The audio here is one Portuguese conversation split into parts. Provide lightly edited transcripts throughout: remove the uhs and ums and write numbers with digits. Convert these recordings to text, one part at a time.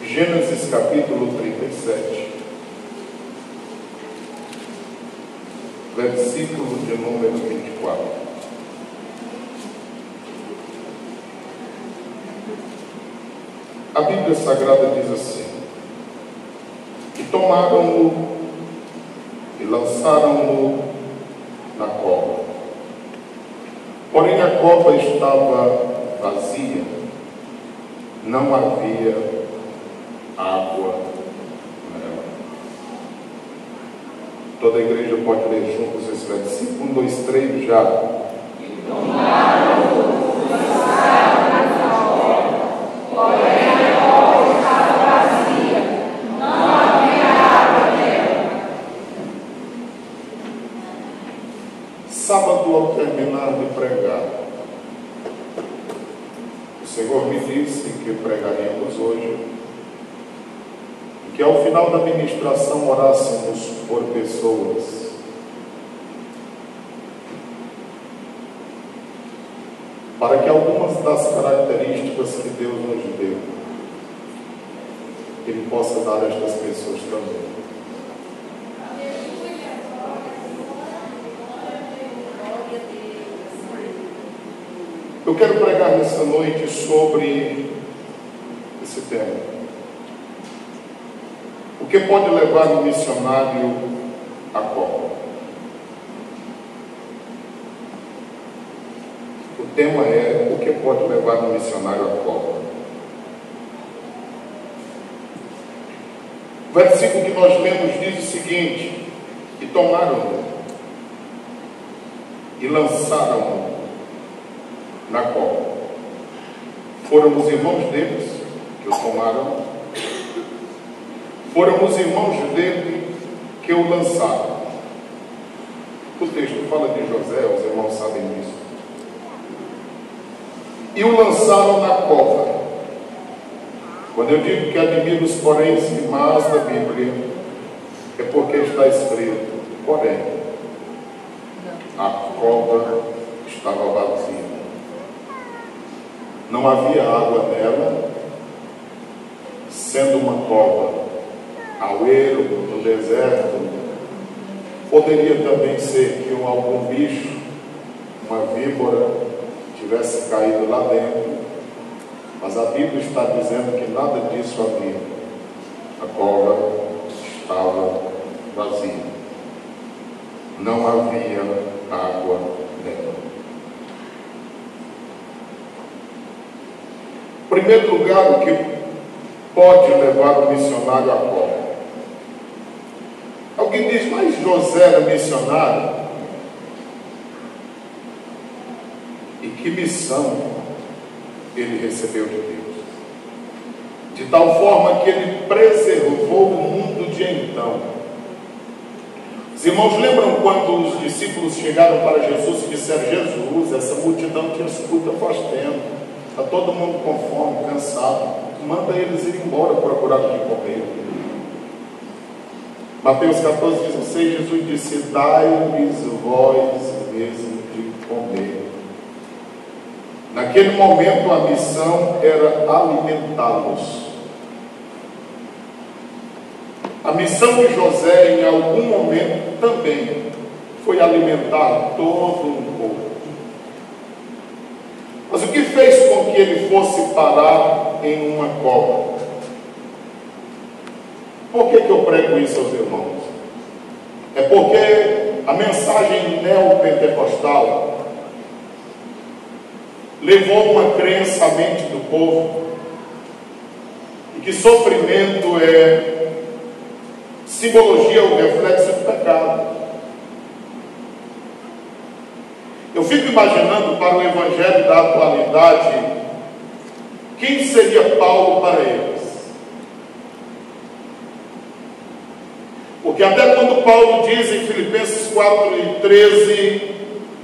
Gênesis capítulo 37, versículo de número 24. A Bíblia Sagrada diz assim: e tomaram-no e lançaram-no na cova. Porém a cova estava vazia, não havia água nela. Toda a igreja pode ler juntos esse versículo. 1, 2, 3, já. E tomaram-o, lançaram na cova, porém a cova estava vazia, não havia água nela. Sábado, ao terminar de pregar, o Senhor me disse que pregaríamos hoje, que ao final da ministração orássemos por pessoas para que algumas das características que Deus nos deu, Ele possa dar a estas pessoas também. Eu quero pregar nessa noite sobre esse tema. O que pode levar um missionário à cova? O tema é: o que pode levar um missionário à cova? O versículo que nós lemos diz o seguinte: e tomaram-no e lançaram-no na cova. Foram os irmãos deles que o tomaram. Foram os irmãos dele que o lançaram. O texto fala de José, os irmãos sabem disso. E o lançaram na cova. Quando eu digo que admiro os poréns e mas da Bíblia, é porque está escrito: porém, a cova estava vazia. Não havia água nela, sendo uma cova ao ermo, no deserto. Poderia também ser que algum bicho, uma víbora, tivesse caído lá dentro, mas a Bíblia está dizendo que nada disso havia. A cova estava vazia, não havia água nela. Em primeiro lugar, o que pode levar o missionário à cova? Alguém diz: mas José era missionário? E que missão ele recebeu de Deus? De tal forma que ele preservou o mundo de então. Os irmãos lembram quando os discípulos chegaram para Jesus e disseram: Jesus, essa multidão te escuta faz tempo, está todo mundo com fome, cansado, manda eles ir embora procurar o que comer. Mateus 14:16, Jesus disse: dai-lhes vós mesmo de comer. Naquele momento a missão era alimentá-los. A missão de José em algum momento também foi alimentar todo um povo. Mas o que fez com que ele fosse parar em uma cova? Por que eu prego isso aos irmãos? É porque a mensagem neopentecostal levou uma crença à mente do povo e que sofrimento é simbologia ou reflexo do pecado. Eu fico imaginando para o evangelho da atualidade quem seria Paulo para eles. Porque até quando Paulo diz em Filipenses 4:13,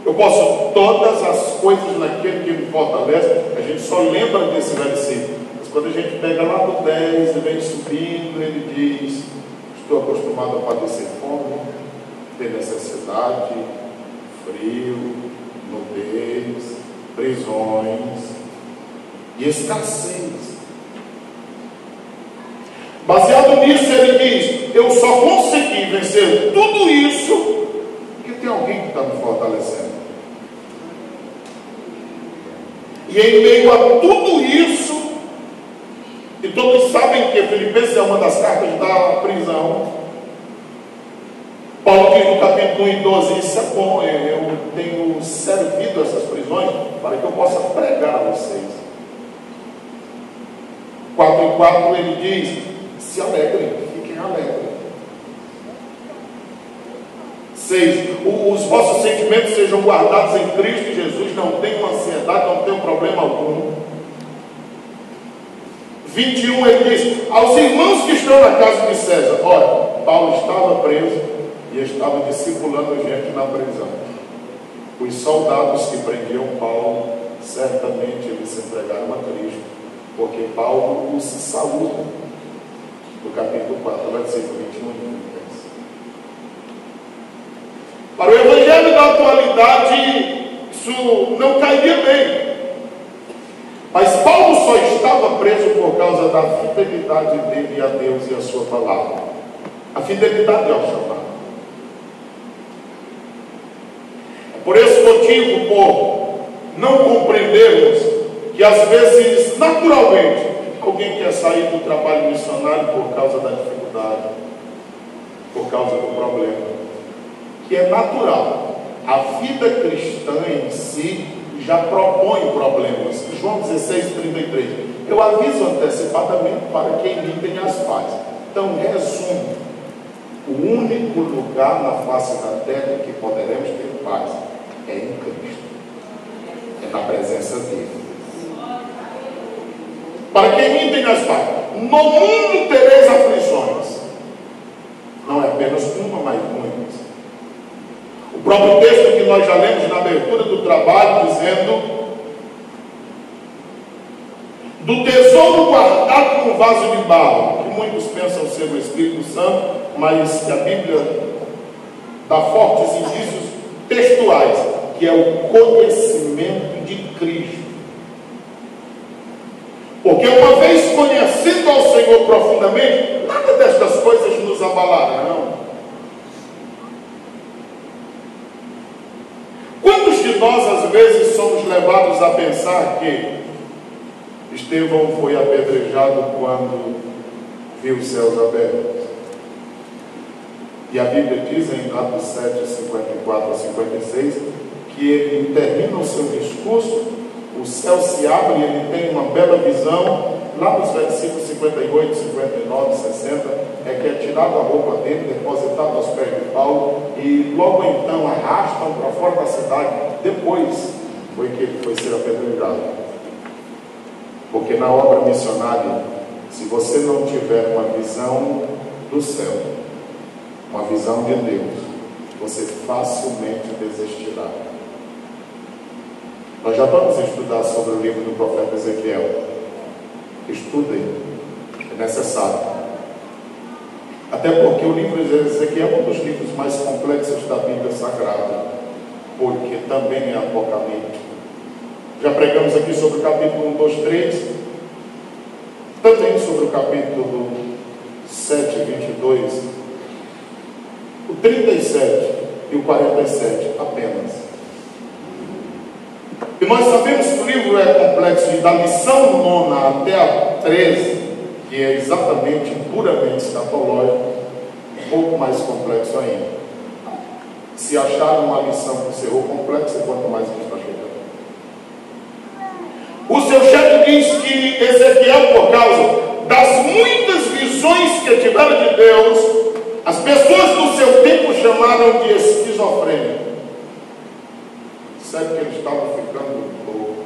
eu posso todas as coisas naquele que me fortalece, a gente só lembra desse versículo. Mas quando a gente pega lá no 10 e vem subindo, ele diz: estou acostumado a padecer fome, ter necessidade, frio, nudez, prisões e escassez. baseado nisso, ele diz: eu só consegui vencer tudo isso porque tem alguém que está me fortalecendo. E em meio a tudo isso, e todos sabem que Filipenses é uma das cartas da prisão, Paulo diz no capítulo 1 e 12: isso é bom, eu tenho servido essas prisões para que eu possa pregar a vocês. 4 e 4 ele diz: se alegrem, fiquem alegres. 6, os vossos sentimentos sejam guardados em Cristo Jesus, não tenham ansiedade, não tenham problema algum. 21 ele diz: aos irmãos que estão na casa de César, olha, Paulo estava preso e estava discipulando gente na prisão. Os soldados que prendiam Paulo, certamente eles se entregaram a Cristo, porque Paulo os saúda. No capítulo 4, versículo 21 e 23. Para o evangelho da atualidade, isso não cairia bem. Mas Paulo só estava preso por causa da fidelidade dele a Deus e a sua palavra. A fidelidade ao chamado. Por esse motivo, por não compreendermos que às vezes, naturalmente, alguém quer sair do trabalho missionário por causa da dificuldade, por causa do problema, que é natural. A vida cristã em si já propõe problemas. João 16:33. Eu aviso antecipadamente para que evitem as pazes. Então, resumo: o único lugar na face da terra que poderemos ter paz é em Cristo, é na presença dele. Para que evitem as pazes. No mundo tereis aflições. Não é apenas uma, mas muitas. O próprio texto que nós já lemos na abertura do trabalho, dizendo: do tesouro guardado num vaso de barro, que muitos pensam ser o Espírito Santo, mas que a Bíblia dá fortes indícios textuais, que é o conhecimento de Cristo. Porque uma vez conhecendo ao Senhor profundamente, nada destas coisas nos abalarão. Quantos de nós às vezes somos levados a pensar que Estevão foi apedrejado quando viu os céus abertos? E a Bíblia diz em Atos 7, 54 a 56, que ele termina o seu discurso, o céu se abre e ele tem uma bela visão. Lá nos versículos 58, 59, 60, é que é tirado a roupa dele, depositado aos pés de Paulo, e logo então arrastam para fora da cidade. Depois foi que ele foi ser apedrejado. Porque na obra missionária, se você não tiver uma visão do céu, uma visão de Deus, você facilmente desistirá. Nós já vamos estudar sobre o livro do profeta Ezequiel. Estudem, é necessário. Até porque o livro de Ezequiel é um dos livros mais complexos da Bíblia Sagrada, porque também é apocalíptico. Já pregamos aqui sobre o capítulo 1, 2, 3, também sobre o capítulo 7, 22, o 37 e o 47 apenas. E nós sabemos que o livro é complexo, e da lição 9 até a 13, que é exatamente, puramente escatológico, um pouco mais complexo ainda. Se acharam uma lição que encerrou complexa, quanto mais que está chegando. O seu chefe diz que Ezequiel, por causa das muitas visões que tiveram de Deus, as pessoas do seu tempo chamaram de esquizofrênico. Sabe que ele estava ficando louco.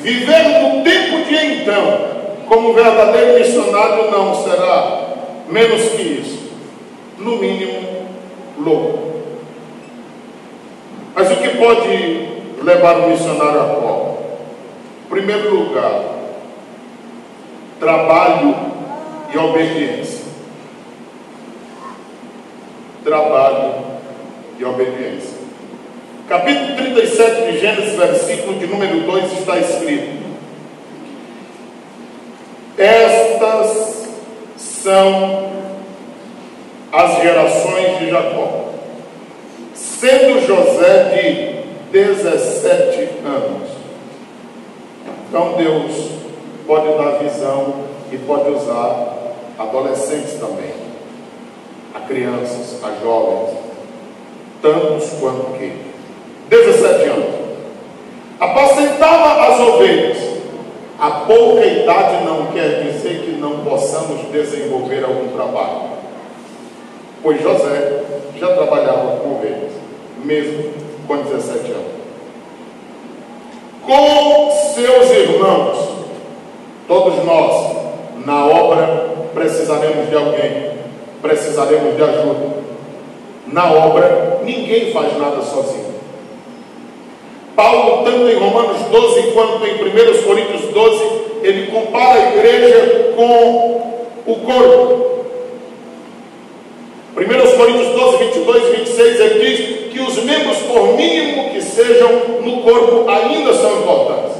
Viver no tempo de então, como verdadeiro missionário, não será menos que isso. No mínimo, louco. Mas o que pode levar o missionário a qual? Em primeiro lugar, trabalho e obediência. Trabalho e obediência. Capítulo 37 de Gênesis, versículo de número 2, está escrito: Estas são as gerações de Jacó, sendo José de 17 anos. Então Deus pode dar visão e pode usar adolescentes também, a crianças, a jovens, tantos quanto que. 17 anos. Apacentava as ovelhas. A pouca idade não quer dizer que não possamos desenvolver algum trabalho, pois José já trabalhava com ovelhas, mesmo com 17 anos. Com seus irmãos, todos nós, na obra, precisaremos de alguém, precisaremos de ajuda. Na obra, ninguém faz nada sozinho. Paulo, tanto em Romanos 12 quanto em 1 Coríntios 12, ele compara a igreja com o corpo. 1 Coríntios 12, 22 e 26, ele diz que os membros, por mínimo que sejam no corpo, ainda são importantes.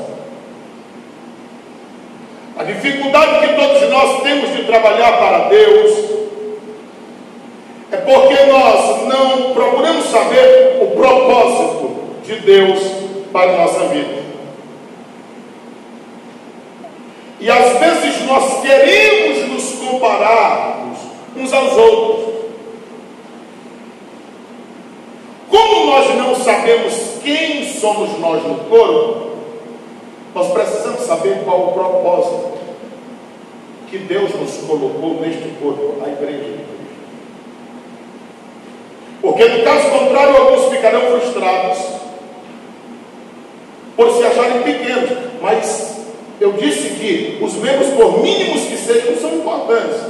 A dificuldade que todos nós temos de trabalhar para Deus é porque nós não procuramos saber o propósito de Deus para a nossa vida. E às vezes nós queremos nos comparar uns aos outros. Como nós não sabemos quem somos nós no corpo, nós precisamos saber qual o propósito que Deus nos colocou neste corpo, a igreja de Cristo. Porque no caso contrário, alguns ficarão frustrados por se acharem pequenos, mas eu disse que os membros, por mínimos que sejam, são importantes.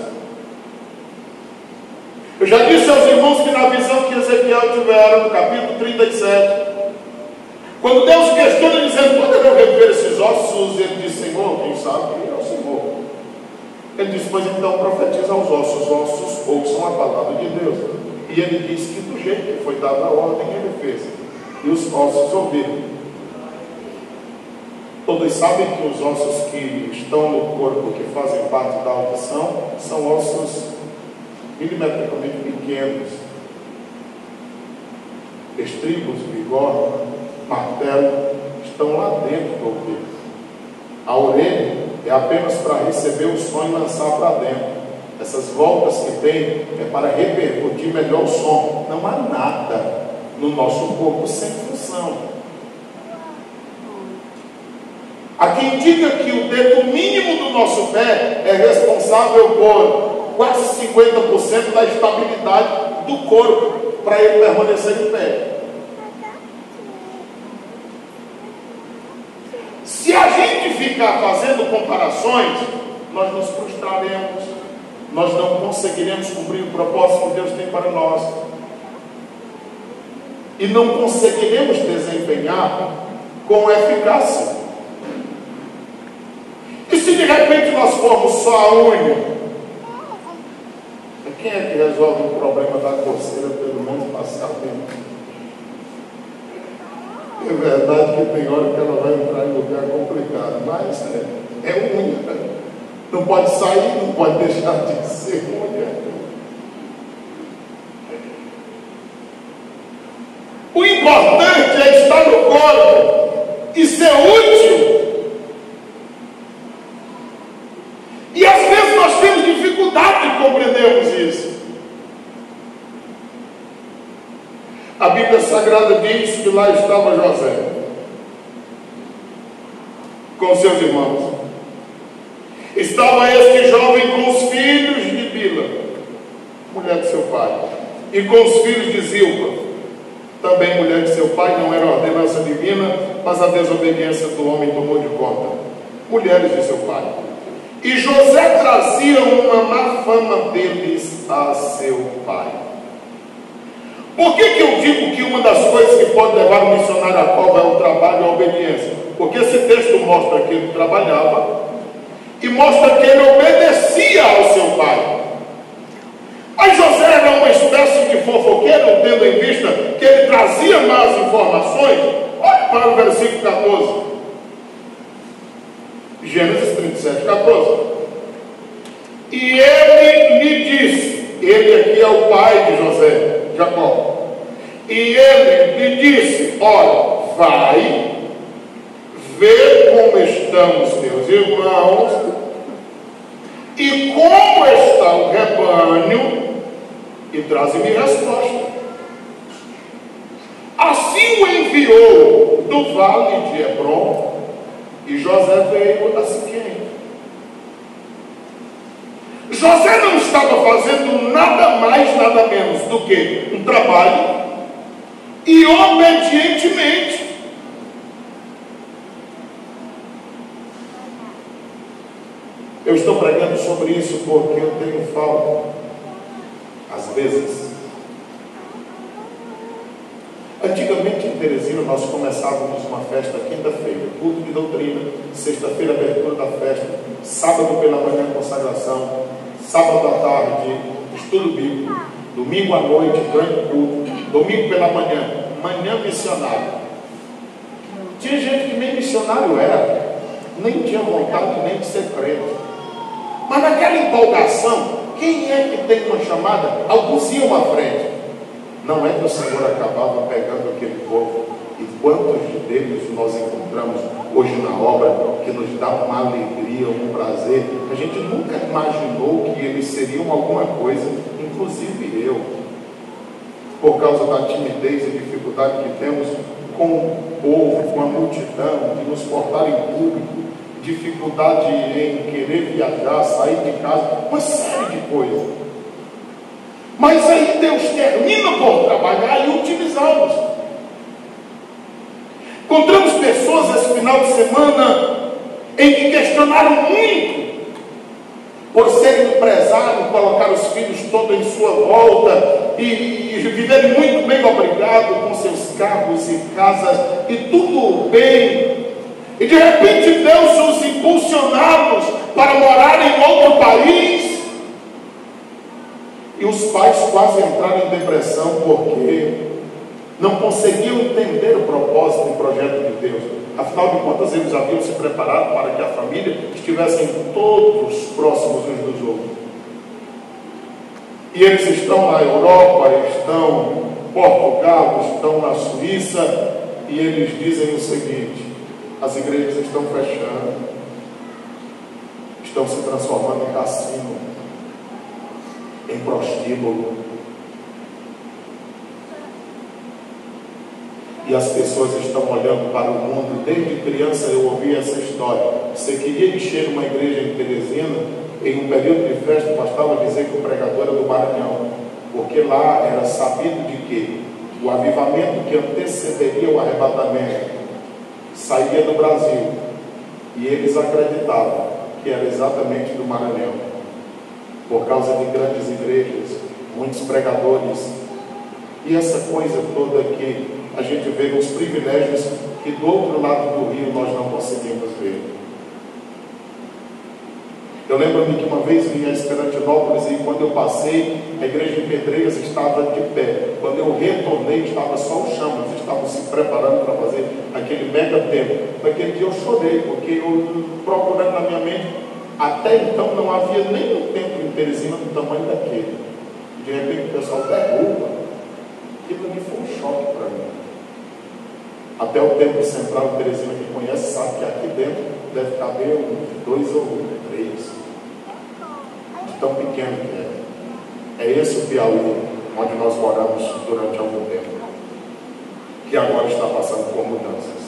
Eu já disse aos irmãos que na visão que Ezequiel tiveram, no capítulo 37, quando Deus questiona, dizendo: poderão reviver esses ossos? Ele diz: Senhor, quem sabe é o Senhor. Ele diz: pois então profetiza aos ossos, ossos ouçam a palavra de Deus. E ele diz que do jeito que foi dada a ordem, ele fez, e os ossos ouviram. Todos sabem que os ossos que estão no corpo, que fazem parte da audição, são ossos milimetricamente pequenos. Estribos, bigorna, martelo, estão lá dentro do ouvido. A orelha é apenas para receber o som e lançar para dentro. Essas voltas que tem é para repercutir melhor o som. Não há nada no nosso corpo sem função. Há quem diga que o dedo mínimo do nosso pé é responsável por quase 50% da estabilidade do corpo, para ele permanecer em pé. Se a gente ficar fazendo comparações, nós nos frustraremos, nós não conseguiremos cumprir o propósito que Deus tem para nós, e não conseguiremos desempenhar com eficácia. E se de repente nós formos só a unha, quem é que resolve o problema da coceira pelo menos passar tempo? É verdade que tem hora que ela vai entrar em lugar complicado, mas é unha. Não pode sair, não pode deixar de ser unha. O importante é estar no corpo e ser útil. E às vezes nós temos dificuldade de compreendermos isso. A Bíblia Sagrada diz que lá estava José com seus irmãos. Estava este jovem com os filhos de Bila, mulher de seu pai, e com os filhos de Zilpa, também mulher de seu pai. Não era ordenança divina, mas a desobediência do homem tomou de conta. Mulheres de seu pai. E José trazia uma má fama deles a seu pai. Por que eu digo que uma das coisas que pode levar o missionário à cova é o trabalho e a obediência? Porque esse texto mostra que ele trabalhava e mostra que ele obedecia ao seu pai. Mas José era uma espécie de fofoqueiro, tendo em vista que ele trazia más informações. Olhe para o versículo 14. Gênesis 37, 14. E ele lhe disse, ele aqui é o pai de José, Jacó. E ele lhe disse, olha, vai, vê como estão os teus irmãos e como está o rebanho, e traze-me resposta. Assim o enviou do vale de Hebron, e José veio a Siquém. José não estava fazendo nada mais, nada menos do que um trabalho, e obedientemente. Eu estou pregando sobre isso porque eu tenho falta, às vezes. Antigamente em Teresina nós começávamos uma festa quinta-feira, culto de doutrina, sexta-feira abertura da festa, sábado pela manhã consagração, sábado à tarde estudo bíblico, domingo à noite grande culto, domingo pela manhã, manhã missionária. Tinha gente que nem missionário era, nem tinha vontade nem de ser crente. Mas naquela empolgação, quem é que tem uma chamada? Alguns iam à frente. Não é que o Senhor acabava pegando aquele povo. E quantos deles nós encontramos hoje na obra que nos dá uma alegria, um prazer. A gente nunca imaginou que eles seriam alguma coisa, inclusive eu, por causa da timidez e dificuldade que temos com o povo, com a multidão, de nos portar em público, dificuldade em querer viajar, sair de casa, uma série de coisas. Mas aí Deus termina por trabalhar e utilizá-los. Encontramos pessoas esse final de semana em que questionaram muito por serem empresários, colocar os filhos todos em sua volta e viverem muito bem, obrigado, com seus carros e casas e tudo bem. E de repente Deus os impulsionamos para morar em outro país. E os pais quase entraram em depressão porque não conseguiam entender o propósito e o projeto de Deus. Afinal de contas, eles haviam se preparado para que a família estivessem todos próximos uns dos outros. E eles estão na Europa, estão em Portugal, estão na Suíça, e eles dizem o seguinte: as igrejas estão fechando, estão se transformando em cassino, em prostíbulo. E as pessoas estão olhando para o mundo. Desde criança eu ouvi essa história. Você queria encher uma igreja em Teresina, em um período de festa, bastava dizer que o pregador era do Maranhão, porque lá era sabido de que o avivamento que antecederia o arrebatamento saía do Brasil, e eles acreditavam que era exatamente do Maranhão, por causa de grandes igrejas, muitos pregadores, e essa coisa toda que a gente vê os privilégios que do outro lado do rio nós não conseguimos ver. Eu lembro-me que uma vez vim a Esperantinópolis e quando eu passei, a igreja de Pedreiras estava de pé. Quando eu retornei, estava só o chão, eles estavam se preparando para fazer aquele mega templo. Naquele dia eu chorei, porque eu procurando na minha mente, até então não havia nenhum templo em Teresina do tamanho daquele. De repente o pessoal derruba. Aquilo ali foi um choque para mim. Até o templo central de Teresina, que conhece, sabe que aqui dentro deve caber uns 2 ou 3. De tão pequeno que é. É esse o Piauí, onde nós moramos durante algum tempo, que agora está passando por mudanças.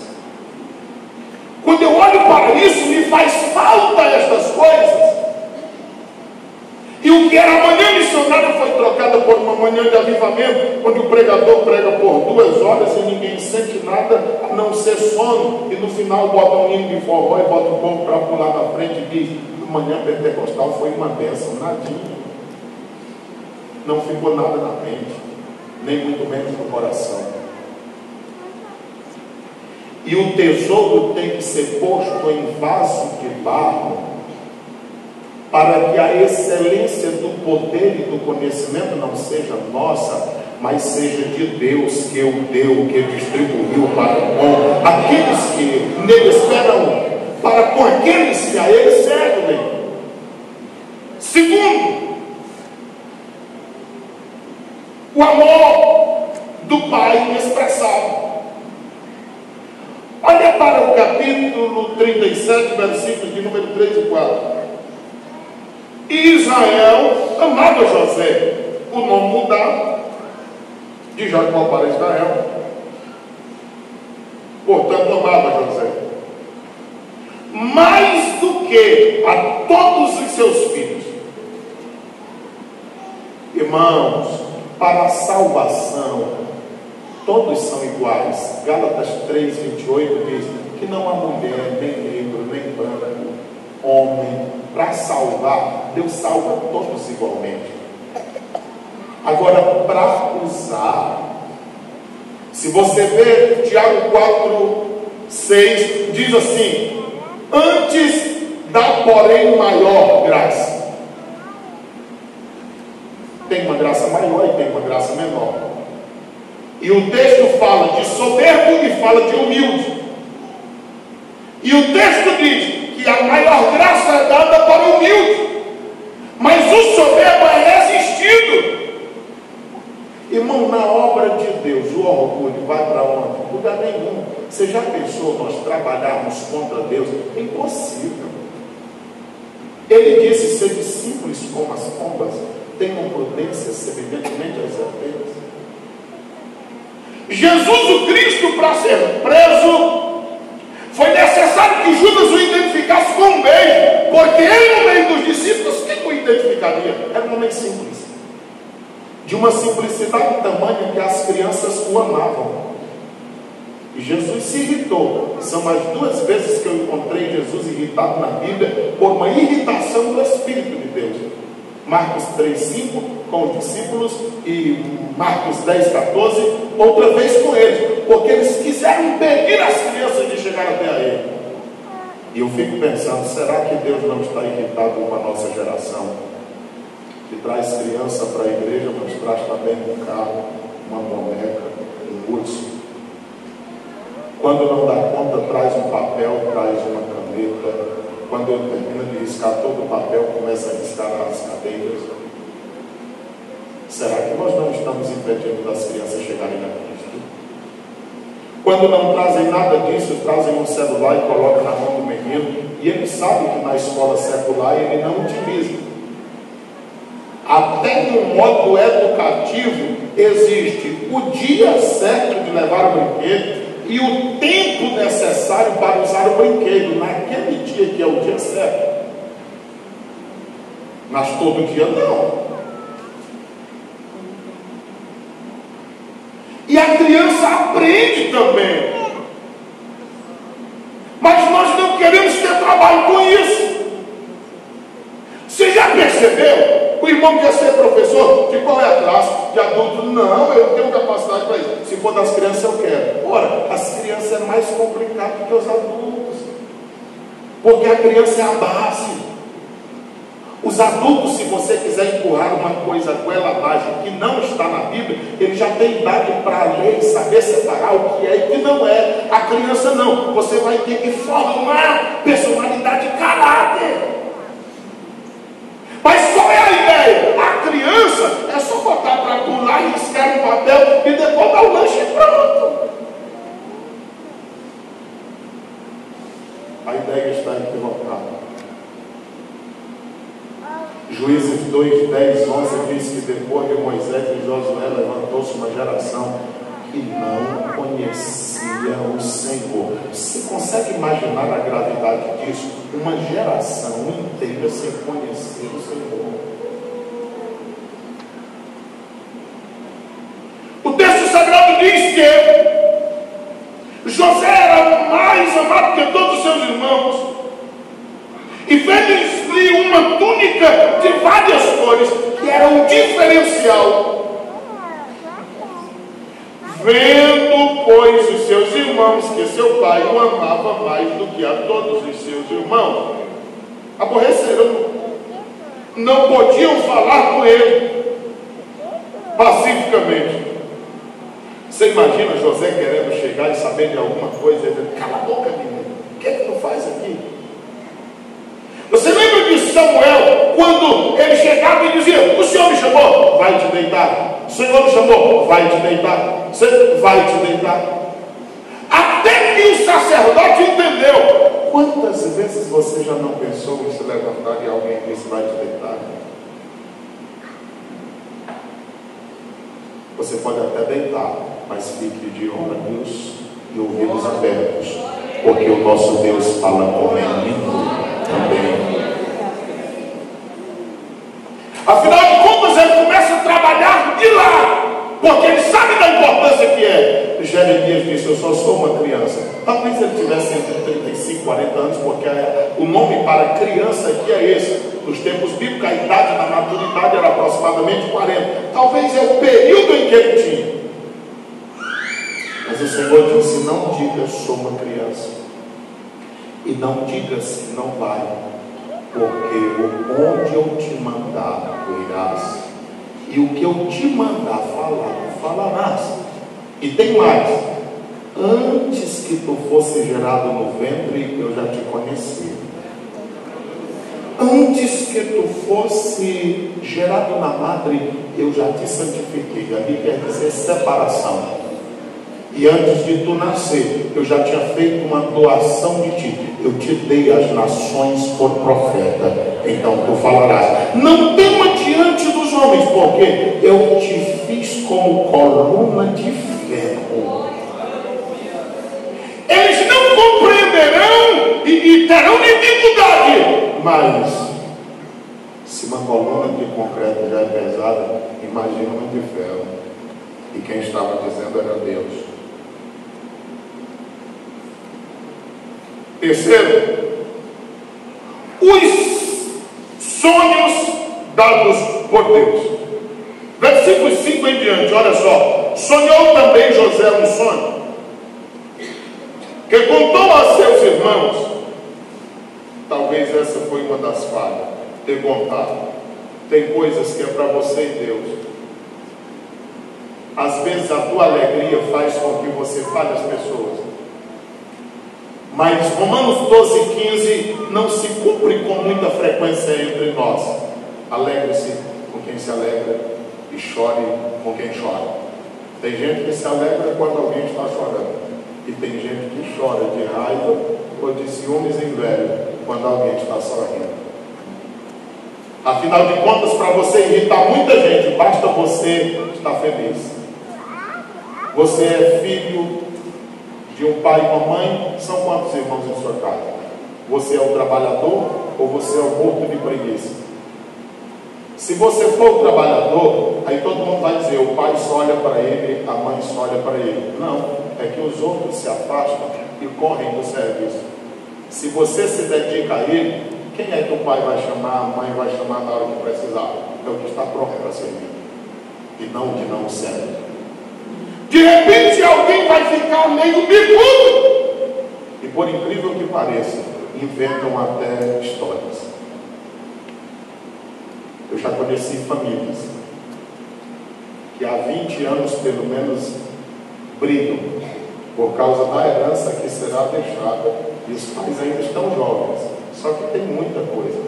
Quando eu olho para isso, me faz falta estas coisas. E o que era a manhã missionária foi trocada por uma manhã de avivamento, onde o pregador prega por 2 horas e ninguém sente nada a não ser sono, e no final bota um hino de forró e bota o povo para pular na frente e diz: manhã pentecostal foi uma bênção. Nadinha, não ficou nada na mente, nem muito menos no coração. E o tesouro tem que ser posto em vaso de barro, para que a excelência do poder e do conhecimento não seja nossa, mas seja de Deus, que o deu, que distribuiu para com aqueles que nele esperam, para com aqueles que a ele servem. Segundo o amor do Pai expressado. Olha para o capítulo 37, versículos de número 3 e 4. E Israel amava José, o nome mudado de Jacó para Israel. Portanto, amava José mais do que a todos os seus filhos. Irmãos, para a salvação, todos são iguais. Gálatas 3:28 diz que não há mulher, nem negro, nem branco, homem. Para salvar, Deus salva todos igualmente. Agora, para usar, se você ver Tiago 4:6, diz assim: antes dá, porém, maior graça. Tem uma graça maior e tem uma graça menor. E o texto fala de soberbo e fala de humilde. E o texto diz que a maior graça é dada para o humilde, mas o soberbo é resistido. Irmão, na obra de Deus, o orgulho vai para onde? Lugar nenhum. Você já pensou nós trabalharmos contra Deus? É impossível. Ele disse: sede simples como as pombas, tenham prudência semelhantemente às serpentes. Jesus o Cristo, para ser preso, foi necessário que Judas o identificasse com um beijo, porque ele, no meio dos discípulos, quem o identificaria? Era um homem simples, de uma simplicidade tamanha que as crianças o amavam. E Jesus se irritou. São as 2 vezes que eu encontrei Jesus irritado na Bíblia, por uma irritação do Espírito de Deus. Marcos 3:5 com os discípulos e Marcos 10:14 outra vez com eles, porque eles quiseram impedir as crianças de chegar até a ele. E eu fico pensando, será que Deus não está irritado com a nossa geração, que traz criança para a igreja, mas traz também um carro, uma boneca, um urso? Quando não dá conta, traz um papel, traz uma caneta. Quando eu termino de riscar todo o papel, começa a riscar as cadeiras. Será que nós não estamos impedindo das crianças chegarem a Cristo? Quando não trazem nada disso, trazem um celular e colocam na mão do menino, e ele sabe que na escola secular ele não utiliza. Até no modo educativo existe o dia certo de levar o brinquedo e o tempo necessário para usar o brinquedo, naquele dia que é o dia certo. Mas todo dia não. E a criança aprende também. Mas nós não queremos ter trabalho com isso. Você já percebeu? O irmão quer ser professor, de qual é a classe? De adulto? Não, eu tenho capacidade para isso. Se for das crianças, eu quero. Ora, as crianças é mais complicado do que os adultos, porque a criança é a base. Os adultos, se você quiser empurrar uma coisa goela abaixo que não está na Bíblia, ele já tem idade para ler e saber separar o que é e o que não é. A criança não. Você vai ter que formar personalidade e caráter. Mas qual é a ideia? A criança é só botar para pular, riscar no papel e depois dar o lanche e pronto. A ideia está equivocada. Juízes 2, 10, 11 diz que depois de Moisés e Josué levantou-se uma geração que não conhecia o Senhor. Você consegue imaginar a gravidade disso? Uma geração inteira sem conhecer o Senhor. O texto sagrado diz que José era mais amado que todos os seus irmãos, e fez-lhe uma túnica de várias cores, que era um diferencial. Vendo, pois, os seus irmãos que seu pai o amava mais do que a todos os seus irmãos, aborreceram, não podiam falar com ele pacificamente. Você imagina José querendo chegar e saber de alguma coisa, ele diz: cala a boca, menino, o que é que tu faz aqui? Você lembra de Samuel, quando ele chegava e dizia: o Senhor me chamou, vai te deitar? Senhor me chamou, vai te deitar. Você vai te deitar. Até que o sacerdote entendeu. Quantas vezes você já não pensou em se levantar e alguém disse, vai te deitar? Você pode até deitar, mas fique de olhos e ouvidos abertos, porque o nosso Deus fala com o menino também. Afinal de contas, ele começa a trabalhar de lá, porque ele sabe da importância que é. Jeremias disse, eu só sou uma criança. Talvez ele tivesse entre 35 e 40 anos, porque o nome para criança aqui é esse. Nos tempos bíblicos, a idade da maturidade era aproximadamente 40. Talvez é o período em que ele tinha. Mas o Senhor disse, não diga, eu sou uma criança. E não digas que não vai, porque onde eu te mandar, tu irás. E o que eu te mandar falar, falarás. E tem mais. Antes que tu fosse gerado no ventre, eu já te conheci. Antes que tu fosse gerado na madre, eu já te santifiquei. Ali quer dizer separação. E antes de tu nascer, eu já tinha feito uma doação de ti. Eu te dei as nações por profeta. Então tu falarás. Não tema diante dos homens, porque eu te fiz como coluna de ferro. Eles não compreenderão e terão dificuldade. Mas se uma coluna de concreto já é pesada, imagina uma de ferro. E quem estava dizendo era Deus. Terceiro, os sonhos dados por Deus. Versículo 5 em diante, olha só. Sonhou também José um sonho, que contou a seus irmãos. Talvez essa foi uma das falhas, ter contado. Tem coisas que é para você e Deus. Às vezes a tua alegria faz com que você fale as pessoas. Mas Romanos 12:15 não se cumpre com muita frequência entre nós. Alegre-se com quem se alegra e chore com quem chora. Tem gente que se alegra quando alguém está chorando. E tem gente que chora de raiva ou de ciúmes e inveja quando alguém está sorrindo. Afinal de contas, para você irritar muita gente, basta você estar feliz. Você é filho de um pai e uma mãe. São quantos irmãos em sua casa? Você é o trabalhador ou você é o morto de preguiça? Se você for o trabalhador, aí todo mundo vai dizer, o pai só olha para ele, a mãe só olha para ele. Não, é que os outros se afastam e correm do serviço. Se você se dedica a ele, quem é que o pai vai chamar, a mãe vai chamar na hora que precisar? É o que está pronto para servir, e não o que não serve. De repente alguém vai ficar meio bicudo, e por incrível que pareça, inventam até histórias. Eu já conheci famílias que há 20 anos pelo menos brigam por causa da herança que será deixada, e os pais ainda estão jovens, só que tem muita coisa,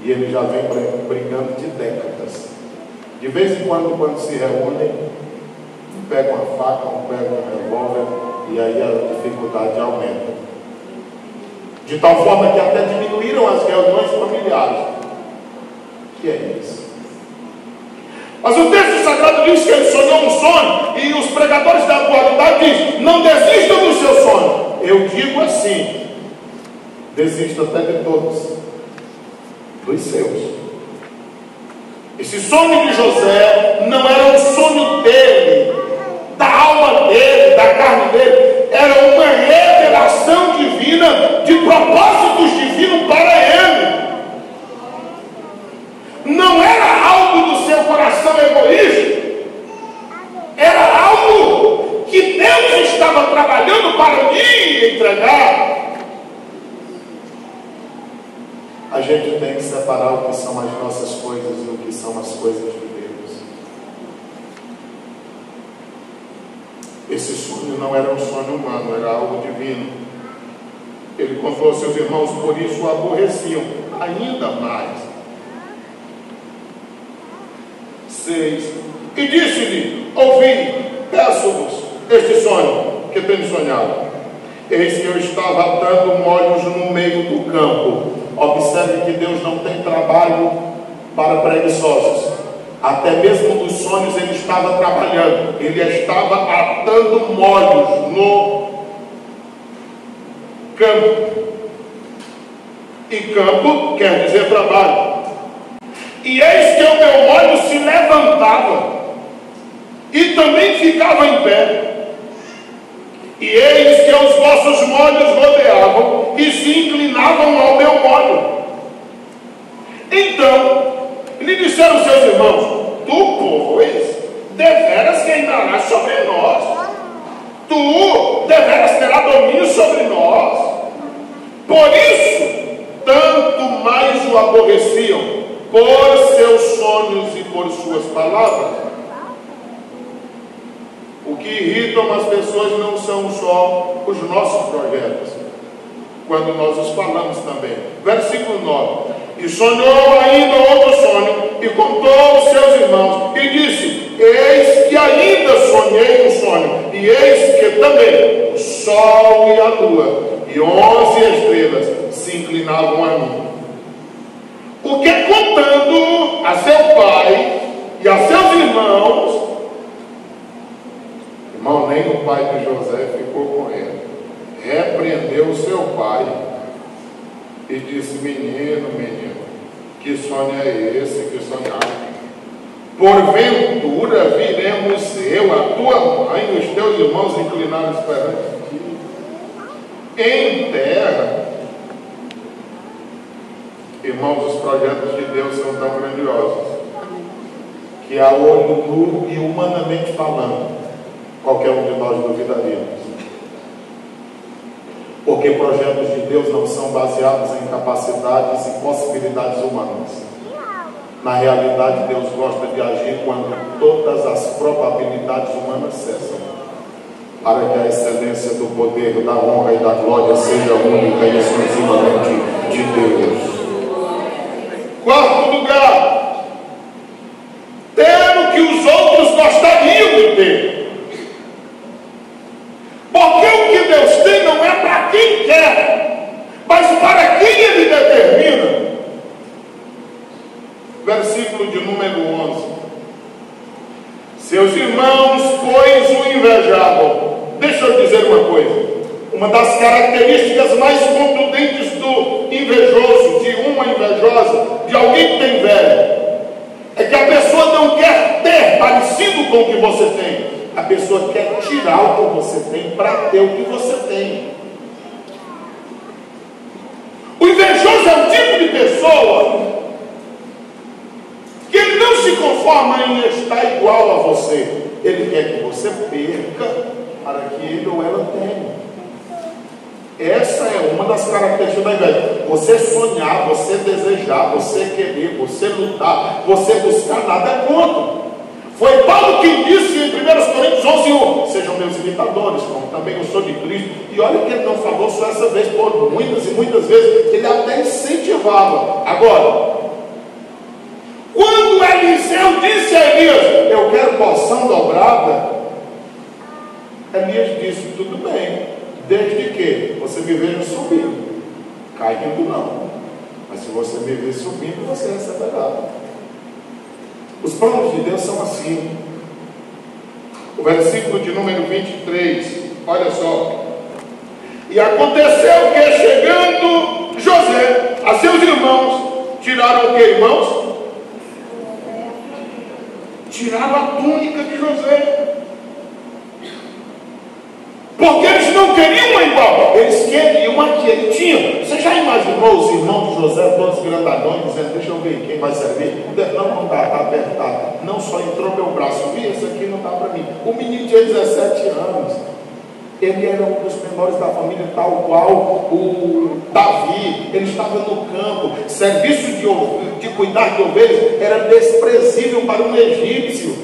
e eles já vêm brigando de décadas. De vez em quando se reúnem, um pega uma faca, um pega um revólver, e aí a dificuldade aumenta, de tal forma que até diminuíram as reuniões familiares. Que é isso? Mas o texto sagrado diz que ele sonhou um sonho, e os pregadores da atualidade dizem, não desista do seu sonho. Eu digo assim, desista até de todos, dos seus. Esse sonho de José não era um sonho dele, da alma dele, da carne dele, era uma revelação divina, de propósitos divinos para ele. Não era algo do seu coração egoísta, era algo que Deus estava trabalhando para lhe entregar. A gente tem que separar o que são as nossas coisas e o que são as coisas de Deus. Esse sonho não era um sonho humano, era algo divino. Ele contou aos seus irmãos, por isso o aborreciam ainda mais. 6. e disse-lhe: ouvi, peço-vos este sonho que tenho sonhado. Eis que eu estava atando molhos no meio do campo. Observe que Deus não tem trabalho para preguiçosos. Até mesmo nos sonhos ele estava trabalhando. Ele estava atando molhos no campo. E campo quer dizer trabalho. E eis que o meu molho se levantava e também ficava em pé. E eis que os vossos molhos rodeavam e se inclinavam ao meu molho. Então lhe disseram seus irmãos: tu, pois, deveras reinarás sobre nós. Tu deveras terás domínio sobre nós. Por isso, tanto mais o aborreciam, por seus sonhos e por suas palavras. O que irritam as pessoas não são só os nossos projetos, quando nós os falamos também. Versículo 9: e sonhou ainda outro sonho, e contou aos seus irmãos, e disse: eis que ainda sonhei um sonho, e eis que também o sol e a lua, e 11 estrelas se inclinavam a mim. O que, contando a seu pai e a seus irmãos, irmão, nem o pai de José ficou com ele, repreendeu o seu pai e disse: menino, que sonho é esse que sonhaste? Porventura viremos eu, a tua mãe e os teus irmãos inclinados perante ti em terra? Irmãos, os projetos de Deus são tão grandiosos que, a olho nu e humanamente falando, qualquer um de nós duvidaríamos. Porque projetos de Deus não são baseados em capacidades e possibilidades humanas. Na realidade, Deus gosta de agir quando todas as probabilidades humanas cessam, para que a excelência do poder, da honra e da glória seja única e exclusivamente de Deus. Quarto lugar, ter o que os outros gostariam de ter. Porque o que Deus tem não é para quem quer, mas para quem Ele determina. Versículo de número 11: seus irmãos, pois, o invejavam. Deixa eu dizer uma coisa. Uma das características mais contundentes do invejoso, de uma invejosa, de alguém que tem inveja, é que a pessoa não quer ter parecido com o que você tem. A pessoa quer tirar o que você tem para ter o que você tem. O invejoso é um tipo de pessoa que ele não se conforma em estar igual a você. Ele quer que você perca para que ele ou ela tenha. Essa é uma das características da inveja. Você sonhar, você desejar, você querer, você lutar, você buscar, nada é contra. Foi Paulo quem disse em 1 Coríntios 11:1: sejam meus imitadores, como também eu sou de Cristo. E olha que ele não falou só essa vez, por muitas e muitas vezes ele até incentivava. Agora, quando Eliseu disse a Elias: eu quero porção dobrada, Elias disse: tudo bem, desde que você me veja subindo, caindo não, mas se você me ver subindo, você receberá. Os planos de Deus são assim. O versículo de número 23, olha só: e aconteceu que, chegando José a seus irmãos, tiraram o que, irmãos? Tiraram a túnica de José. Porque eles não queriam igual, eles queriam a que ele tinha. Você já imaginou os irmãos de José, todos grandalhões, dizendo: deixa eu ver quem vai servir? Não dá, está apertado. Não, só entrou meu braço. Vi, esse aqui não dá para mim. O menino tinha 17 anos. Ele era um dos menores da família, tal qual o Davi. Ele estava no campo. Serviço de cuidar de ovelhas era desprezível para um egípcio.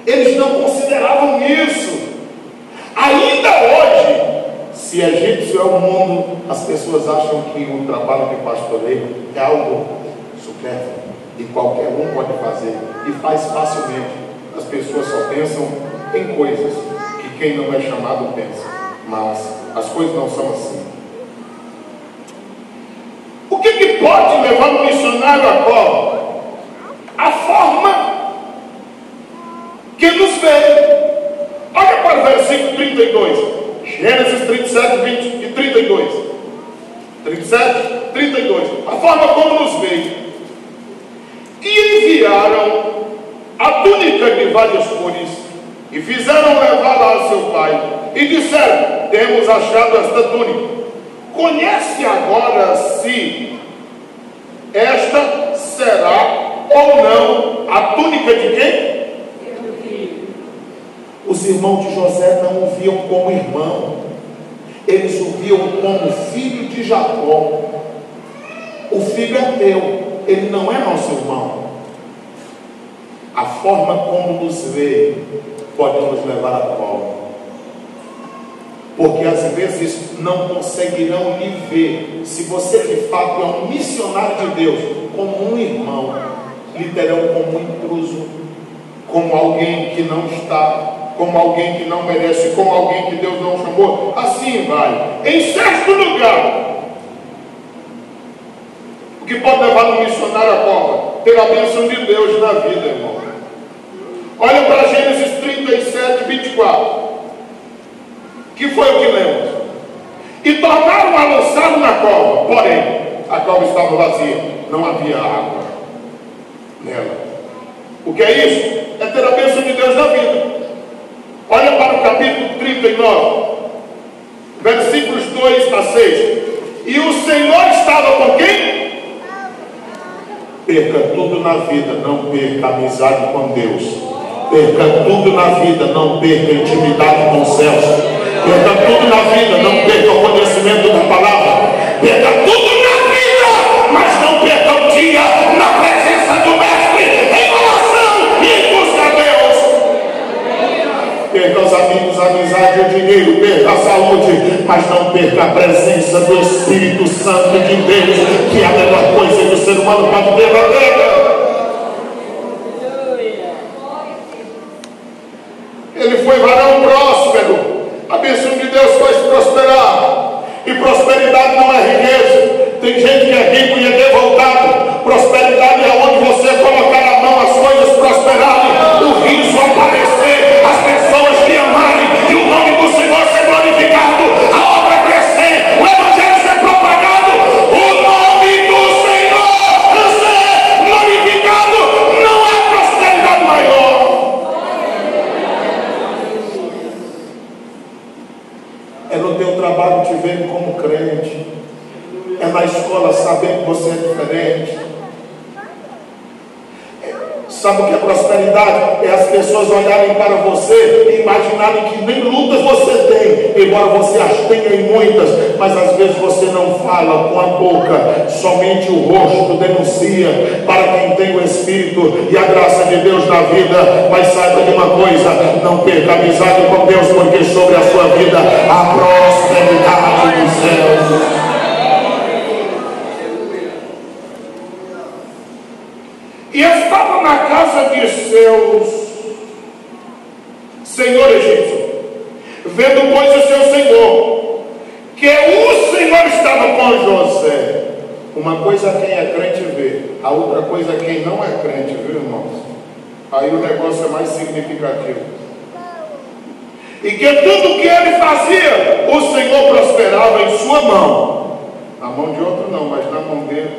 Eles não consideravam isso. Ainda hoje, se egípcio é o mundo, as pessoas acham que o trabalho de pastoreio é algo supérfluo e qualquer um pode fazer, e faz facilmente. as pessoas só pensam em coisas que quem não é chamado pensa. Mas as coisas não são assim. O que pode levar um missionário a cova? A forma que nos veio. Olha para o versículo 32. Gênesis 37, 20 e 32. 37, 32. A forma como nos veio. E enviaram a túnica de várias cores e fizeram levá-la a seu pai. E disseram: temos achado esta túnica. Conhece agora se esta será ou não a túnica de quem? Os irmãos de José não o viam como irmão, eles o viam como filho de Jacó. O filho é teu, ele não é nosso irmão. A forma como nos vê pode nos levar à cova, porque às vezes não conseguirão lhe ver. Se você de fato é um missionário de Deus, como um irmão, lhe terão como um intruso, como alguém que não está, como alguém que não merece, como alguém que Deus não chamou. Assim vai. Em certo lugar, o que pode levar um missionário à cova? Ter a bênção de Deus na vida, irmão. Olha para Gênesis 37, 24. Que foi o que lemos? E tornaram a lançá-lo na cova, porém a cova estava vazia, não havia água nela. O que é isso? É ter a bênção de Deus na vida. Olha para o capítulo 39, versículos 2 a 6. E o Senhor estava com quem? Perca tudo na vida, não perca a amizade com Deus. Perca tudo na vida, não perca a intimidade com os céus. Perca tudo na vida, não perca o conhecimento da palavra. Perca tudo na vida, mas não perca o dia na presença do Mestre, em oração e em busca a Deus. Perca os amigos, a amizade, o dinheiro, perca a saúde, mas não perca a presença do Espírito Santo de Deus, que é a melhor coisa que o ser humano pode ter na vida. Ele foi varão próspero. A bênção de Deus faz prosperar. E prosperidade não é riqueza. Tem gente que é rico e é devoltado. Prosperidade é onde você colocar a mão, as coisas prosperarem, o riso aparecer, as pessoas te amarem e o nome do Senhor ser glorificado, a obra crescer, o evangelho ser propagado, o nome do Senhor ser glorificado. Não há prosperidade maior. É no teu trabalho te vendo como crente. É na escola saber que você é diferente. Sabe o que é prosperidade? É as pessoas olharem para você e imaginarem que nem lutas você tem, embora você as tenha em muitas, mas às vezes você não fala com a boca, somente o rosto denuncia. Para quem tem o Espírito e a graça de Deus na vida, mas saiba de uma coisa: não perca a amizade com Deus, porque sobre a sua vida há prosperidade dos céus. E estava na casa de seus senhor egípcio, vendo pois o seu senhor, que o Senhor estava com José. Uma coisa quem é crente vê, a outra coisa quem não é crente, viu, irmãos? Aí o negócio é mais significativo. E que tudo que ele fazia, o Senhor prosperava em sua mão. Na mão de outro não, mas na mão dele.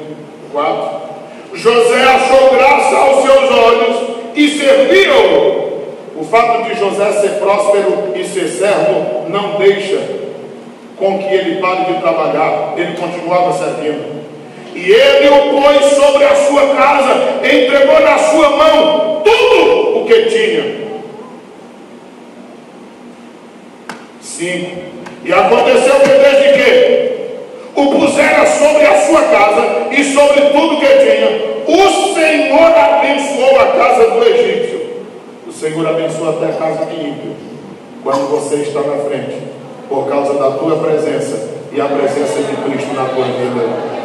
4. José achou graça aos seus olhos e serviu-o. O fato de José ser próspero e ser servo não deixa com que ele pare de trabalhar. Ele continuava servindo. E ele o pôs sobre a sua casa, entregou na sua mão tudo o que tinha. 5. E aconteceu que desde que o pusera sobre a sua casa e sobre tudo que tinha, o Senhor abençoou a casa do egípcio. O Senhor abençoa até a casa de ímpio, quando você está na frente, por causa da tua presença e a presença de Cristo na tua vida.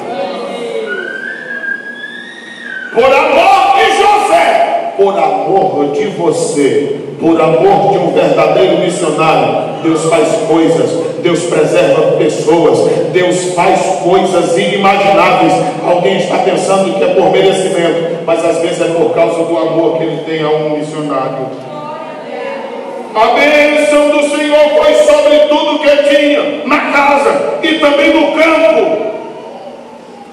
Por amor de José, por amor de você, por amor de um verdadeiro missionário, Deus faz coisas, Deus preserva pessoas, Deus faz coisas inimagináveis. Alguém está pensando que é por merecimento, mas às vezes é por causa do amor que ele tem a um missionário. A bênção do Senhor foi sobre tudo que tinha, na casa e também no campo.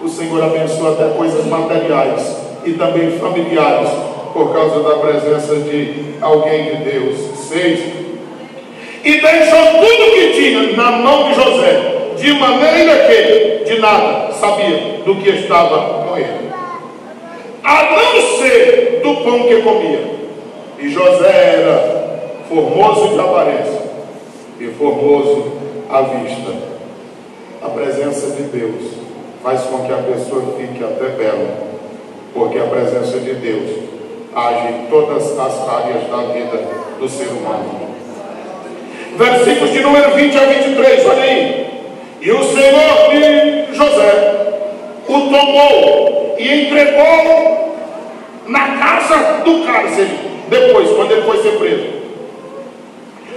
O Senhor abençoa até coisas materiais e também familiares, por causa da presença de alguém de Deus. 6. E deixou tudo que tinha na mão de José, de maneira que de nada sabia do que estava com ele, a não ser do pão que comia. E José era formoso de aparência e formoso à vista. A presença de Deus faz com que a pessoa fique até bela, porque a presença de Deus age em todas as áreas da vida do ser humano. Versículos de número 20 a 23, olha aí. E o Senhor de José o tomou e entregou na casa do cárcere, depois, quando ele foi ser preso,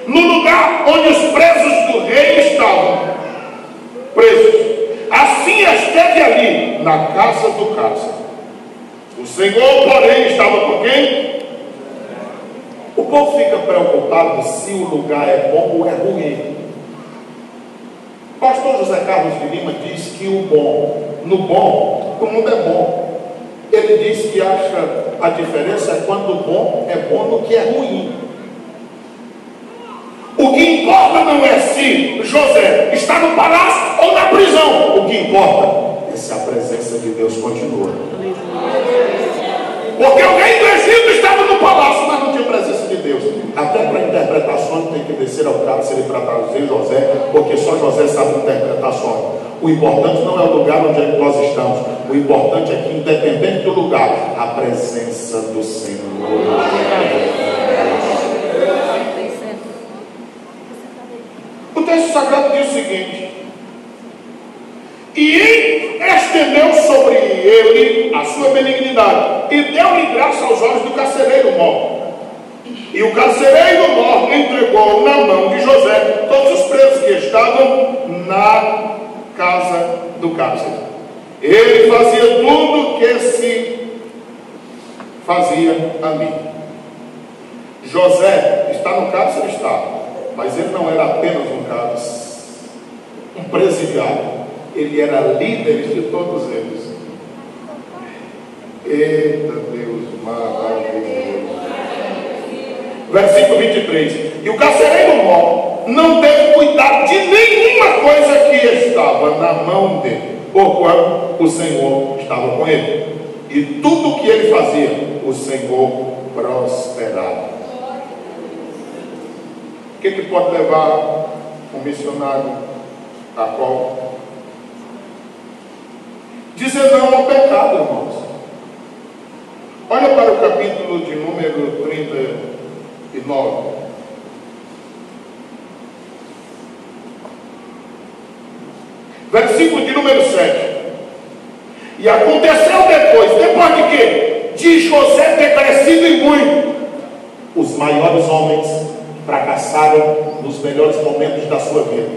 no lugar onde os presos do rei estavam presos. Assim esteve ali, na casa do cárcere. O Senhor, porém, estava com quem? O povo fica preocupado se o lugar é bom ou é ruim. O pastor José Carlos de Lima diz que o bom, o mundo é bom. Ele diz que acha a diferença é quando o bom é bom no que é ruim. O que importa não é se José está no palácio ou na prisão. O que importa é se a presença de Deus continua. Porque o rei do Egito estava no palácio, mas não tinha presença de Deus. Até para interpretar sonho tem que descer ao cárcere para traduzir José, porque só José sabe interpretar sonho. O importante não é o lugar onde nós estamos. O importante é que, independente do lugar, a presença do Senhor. O texto sagrado diz o seguinte: e estendeu sobre ele a sua benignidade, e deu-lhe graça aos olhos do carcereiro mor. E o carcereiro mor entregou na mão de José todos os presos que estavam na casa do cárcere. Ele fazia tudo que se fazia ali. José está no cárcere, está, mas ele não era apenas um presidiário. Ele era líder de todos eles. Eita Deus maravilhoso. Versículo 23. E o carcereiro mor não teve cuidado de nenhuma coisa que estava na mão dele, porquanto o Senhor estava com ele. E tudo o que ele fazia, o Senhor prosperava. O que pode levar um missionário a qual? Dizer não ao pecado, irmãos. Olha para o capítulo de número 39. Versículo de número 7. E aconteceu depois de quê? De José ter crescido e muito. Os maiores homens fracassaram nos melhores momentos da sua vida.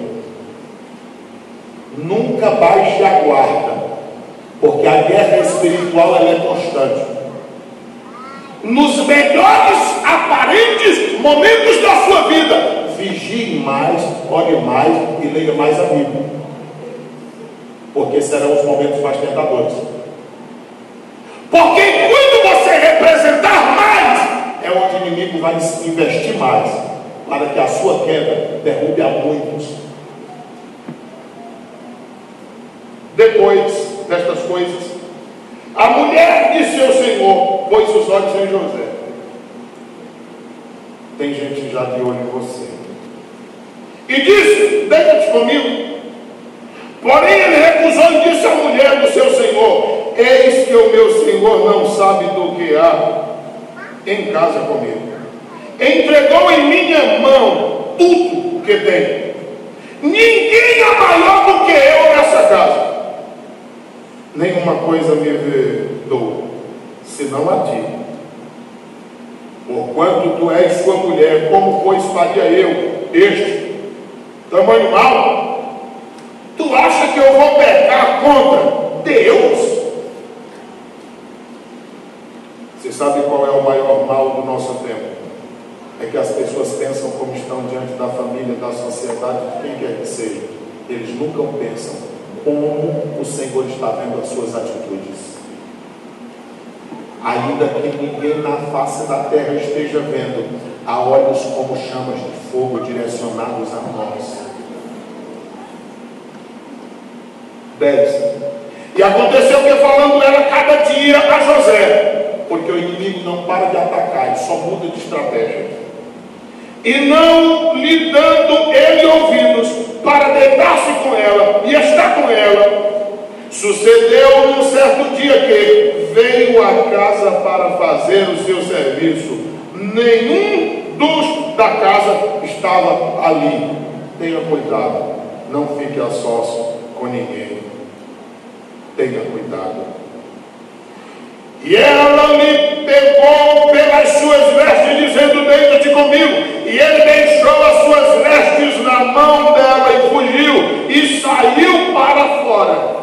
Nunca baixe a guarda, porque a guerra espiritual ela é constante. Nos melhores aparentes momentos da sua vida, vigie mais, ore mais e leia mais a Bíblia, porque serão os momentos mais tentadores. Porque quando você representar mais, é onde o inimigo vai investir mais, para que a sua queda derrube a muitos. Depois destas coisas, a mulher de seu senhor pôs os olhos em José. Tem gente já de olho em você. E disse: deita-te comigo. Porém ele recusou e disse à mulher do seu senhor: eis que o meu senhor não sabe do que há em casa comigo. Entregou em minha mão tudo o que tem. Ninguém é maior do que eu nessa casa. Nenhuma coisa me vedou, senão a ti. Porquanto tu és sua mulher, como pois faria eu, este tamanho mal? Tu acha que eu vou pecar contra Deus? Você sabe qual é o maior mal do nosso tempo? É que as pessoas pensam como estão diante da família, da sociedade, de quem quer que seja. Eles nunca pensam como o Senhor está vendo as suas atitudes. Ainda que ninguém na face da terra esteja vendo, há olhos como chamas de fogo direcionados a nós. 10. E aconteceu que, falando ela cada dia a José, porque o inimigo não para de atacar, ele só muda de estratégia, e não lhe dando ele ouvidos para deitar-se com ela e estar com ela, sucedeu num certo dia que veio à casa para fazer o seu serviço. Nenhum dos da casa estava ali. Tenha cuidado, não fique a sós com ninguém. Tenha cuidado. E ela me pegou pelas suas vestes, dizendo: deita-te comigo. E ele deixou as suas vestes na mão dela e fugiu e saiu para fora.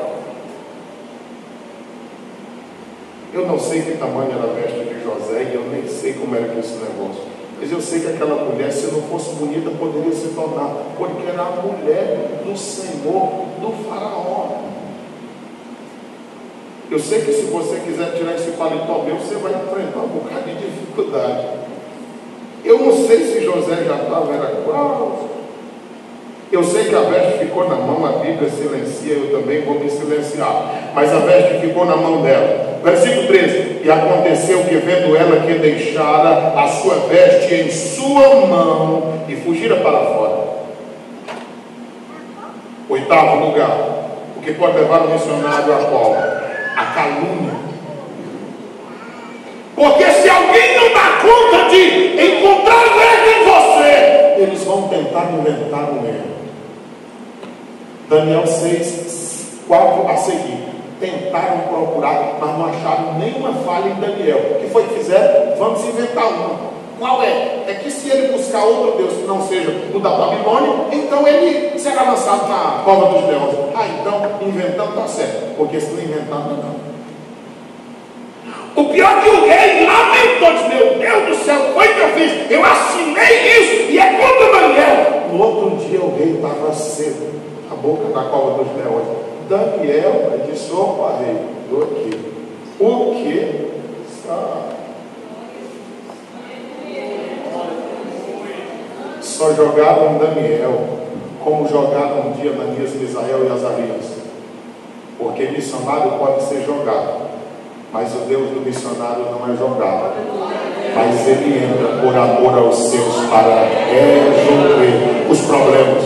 Eu não sei que tamanho era a veste de José, e eu nem sei como era esse negócio. Mas eu sei que aquela mulher, se não fosse bonita, poderia se tornar, porque era a mulher do Senhor, do faraó. Eu sei que se você quiser tirar esse paletó meu, você vai enfrentar um bocado de dificuldade. Eu não sei se José já estava, era qual. Eu sei que a veste ficou na mão, a Bíblia silencia, eu também vou me silenciar. Mas a veste ficou na mão dela. Versículo 13. E aconteceu que, vendo ela que deixara a sua veste em sua mão, e fugira para fora. 8º lugar. O que pode levar o missionário a qual? A calúnia. Porque se alguém não dá conta de encontrar o erro em você, eles vão tentar inventar um erro. Daniel 6, 4 a seguir. Tentaram procurar, mas não acharam nenhuma falha em Daniel. O que foi que fizeram? Vamos inventar uma. Qual é? É que se ele buscar outro Deus que não seja o da Babilônia, então ele será lançado na cova dos leões. Então, inventando está certo, porque se não inventar, não. O pior é que o rei lamentou, disse: meu Deus do céu, foi que eu fiz? Eu assinei isso e é contra Daniel. No outro dia o rei estava cedo, a boca da cova dos leões. Daniel disse: opa, rei, estou aqui. O que? Só jogaram Daniel como jogaram um dia Ananias, Misael e Azarias. Porque missionário pode ser jogado, mas o Deus do missionário não é jogado, mas ele entra por amor aos seus para resolver os problemas.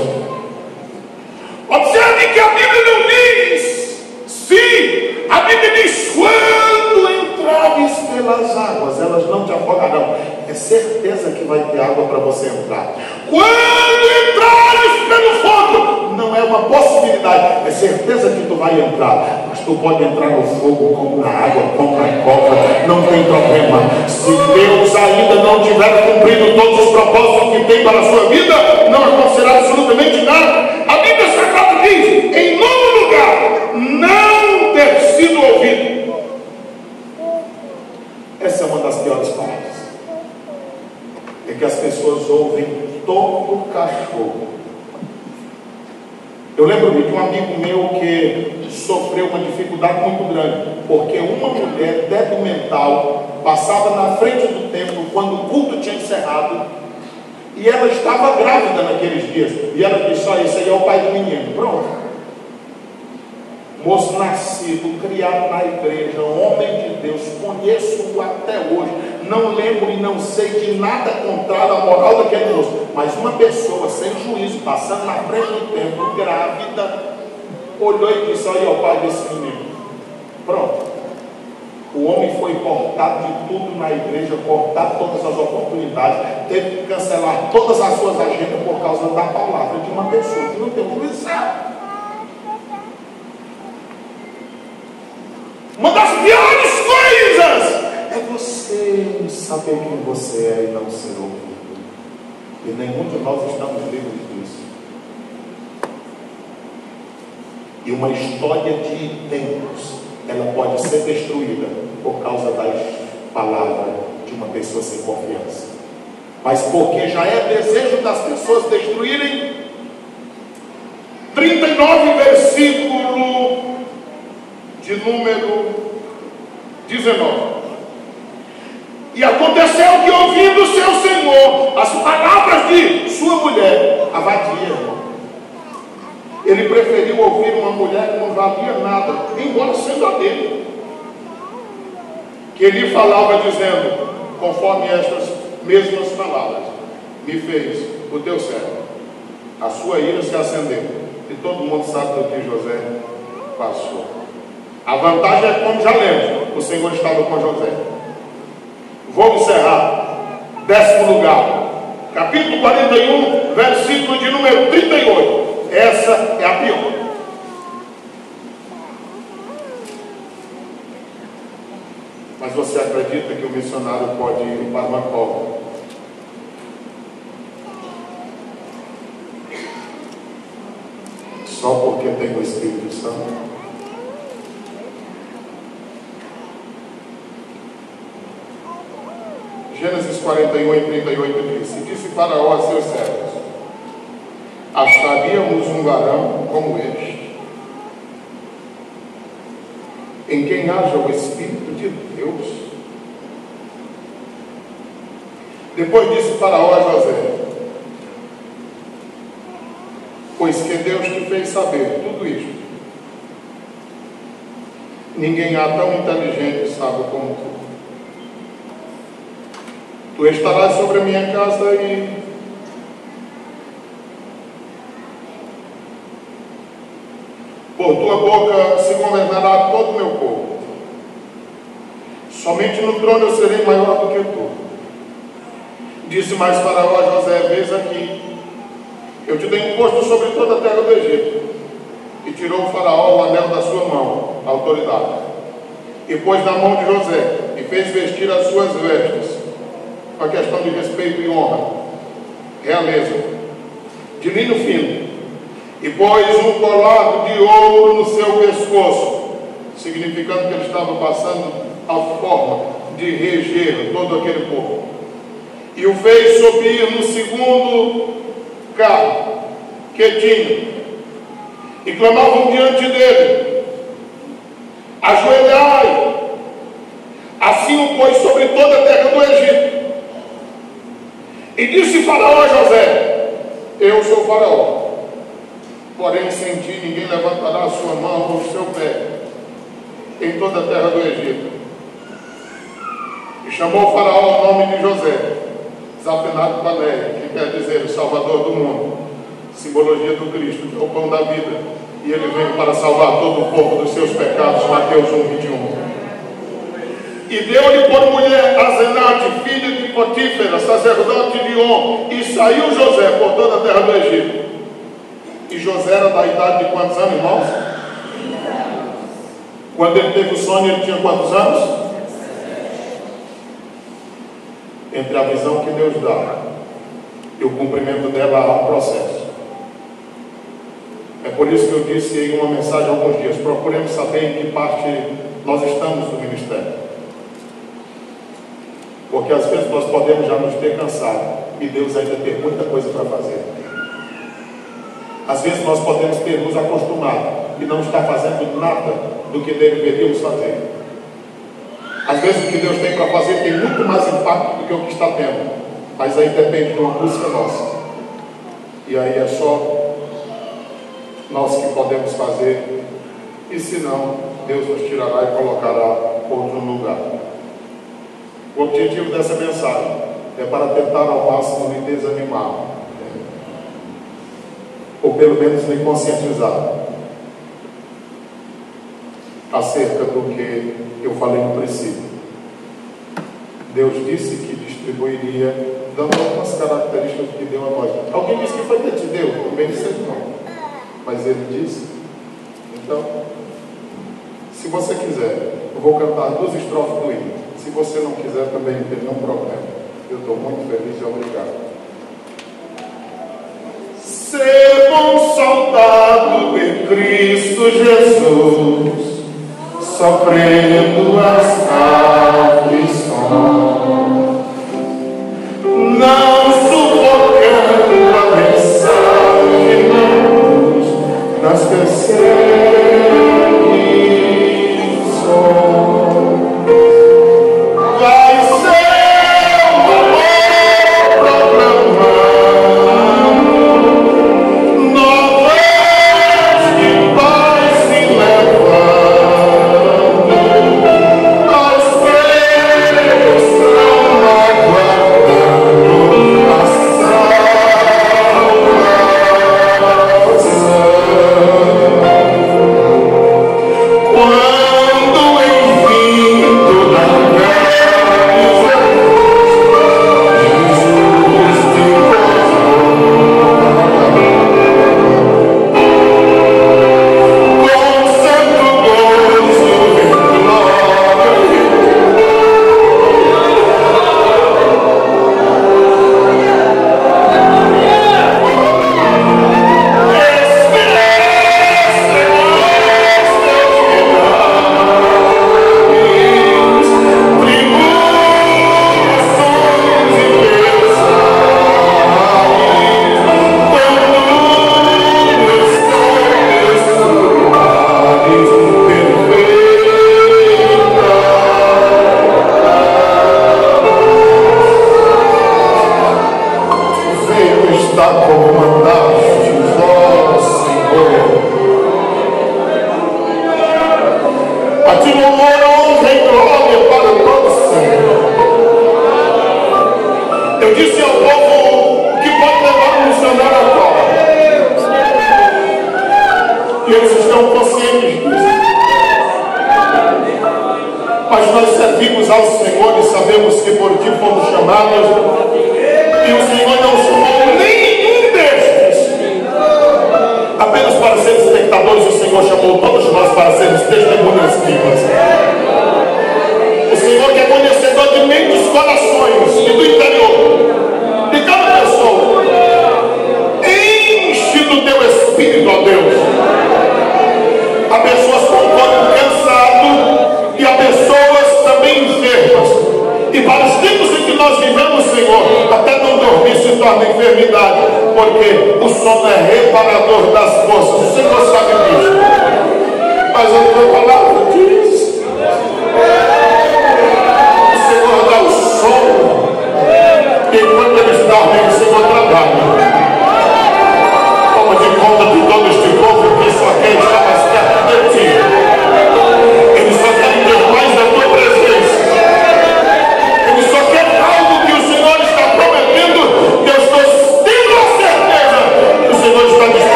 Observe que a Bíblia não diz se, a Bíblia diz: quando entrares pelas águas, elas não te afogarão. É certeza que vai ter água para você entrar. Quando entrares pelo fogo, não é uma possibilidade, é certeza que tu vai entrar. Mas tu pode entrar no fogo como na água, como na cova, não tem problema. Se Deus ainda não tiver cumprido todos os propósitos que tem para a sua vida, não acontecerá absolutamente nada. A Bíblia Sagrada diz, em nono lugar, não ter sido ouvido. Essa é uma das piores partes. É que as pessoas ouvem todo cachorro. Eu lembro-me de um amigo meu que sofreu uma dificuldade muito grande, porque uma mulher débil mental passava na frente do templo quando o culto tinha encerrado, e ela estava grávida naqueles dias, e ela disse: olha, esse aí é o pai do menino. Pronto. Moço nascido, criado na igreja, homem de Deus, conheço-o até hoje, não lembro e não sei de nada contrário à moral daquele moço, mas uma pessoa sem juízo, passando na frente do templo, grávida, olhou e disse: olha, é o pai desse menino. Pronto. O homem foi cortado de tudo na igreja, cortado todas as oportunidades, teve que cancelar todas as suas agendas por causa da palavra de uma pessoa que não tem juízo. Uma das piores coisas é você sem saber quem você é e não ser ouvido. E nenhum de nós estamos livres disso. E uma história de tempos, ela pode ser destruída por causa das palavras de uma pessoa sem confiança. Mas porque já é desejo das pessoas destruírem. 39, versículo de número 19. E aconteceu que, ouvindo seu senhor as palavras de sua mulher, a vadia, irmão, ele preferiu ouvir uma mulher que não valia nada, embora sendo a dele, que ele falava dizendo, conforme estas mesmas palavras, me fez o teu servo. A sua ira se acendeu, e todo mundo sabe do que José passou. A vantagem é que, como já lemos, o Senhor estava com José. Vou encerrar. 10º lugar, capítulo 41, versículo de número 38. Essa é a pior. Mas você acredita que o missionário pode ir para uma cova? Só porque tem o Espírito Santo? Gênesis 41 e 38 diz: e disse Faraó a seus servos: acharíamos um varão como este, em quem haja o Espírito de Deus? Depois disse Faraó a José: pois que Deus te fez saber tudo isto, ninguém há tão inteligente e sábio como tu. Tu estarás sobre a minha casa e por tua boca se governará todo o meu povo. Somente no trono eu serei maior do que tu. Disse mais Faraó a José: vês aqui, eu te dei um posto sobre toda a terra do Egito. E tirou o Faraó o anel da sua mão, a autoridade, e pôs na mão de José, e fez vestir as suas vestes, com a questão de respeito e honra, realeza, de linho fino, e pôs um colar de ouro no seu pescoço, significando que ele estava passando a forma de reger todo aquele povo, e o fez subir no segundo carro que tinha, e clamavam diante dele: ajoelhai. Assim o pôs sobre toda a terra do Egito. E disse Faraó a José: eu sou Faraó, porém sem ti ninguém levantará a sua mão ou o seu pé em toda a terra do Egito. E chamou Faraó o nome de José, Zaphenat-Paneah, que quer dizer o Salvador do mundo, simbologia do Cristo, que é o pão da vida, e ele veio para salvar todo o povo dos seus pecados. Mateus 1:21. E deu-lhe por mulher Asenate, filha de Potífera, sacerdote de On, e saiu José por toda a terra do Egito. E José era da idade de quantos anos, irmãos? Quando ele teve o sonho, ele tinha quantos anos? Entre a visão que Deus dá e o cumprimento dela há um processo. É por isso que eu disse em uma mensagem há alguns dias: procuremos saber em que parte nós estamos do ministério. Porque às vezes nós podemos já nos ter cansado e Deus ainda tem muita coisa para fazer. Às vezes nós podemos ter nos acostumado e não estar fazendo nada do que deveríamos fazer. Às vezes o que Deus tem para fazer tem muito mais impacto do que o que está tendo, mas aí depende de uma busca nossa. E aí é só nós que podemos fazer, e se não, Deus nos tirará e colocará outro lugar. O objetivo dessa mensagem é para tentar ao máximo me desanimar, ou pelo menos me conscientizar acerca do que eu falei no princípio. Deus disse que distribuiria, dando algumas características que deu a nós. Alguém disse que foi Deus de Deus, também disse não, mas Ele disse. Então, se você quiser, eu vou cantar 2 estrofes do hino. Se você não quiser também, não tem nenhum problema. Eu estou muito feliz e obrigado. Ser bom soldado de Cristo Jesus, sofrendo as aflições, não sufocando a mensagem das perseguições.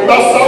Da saúde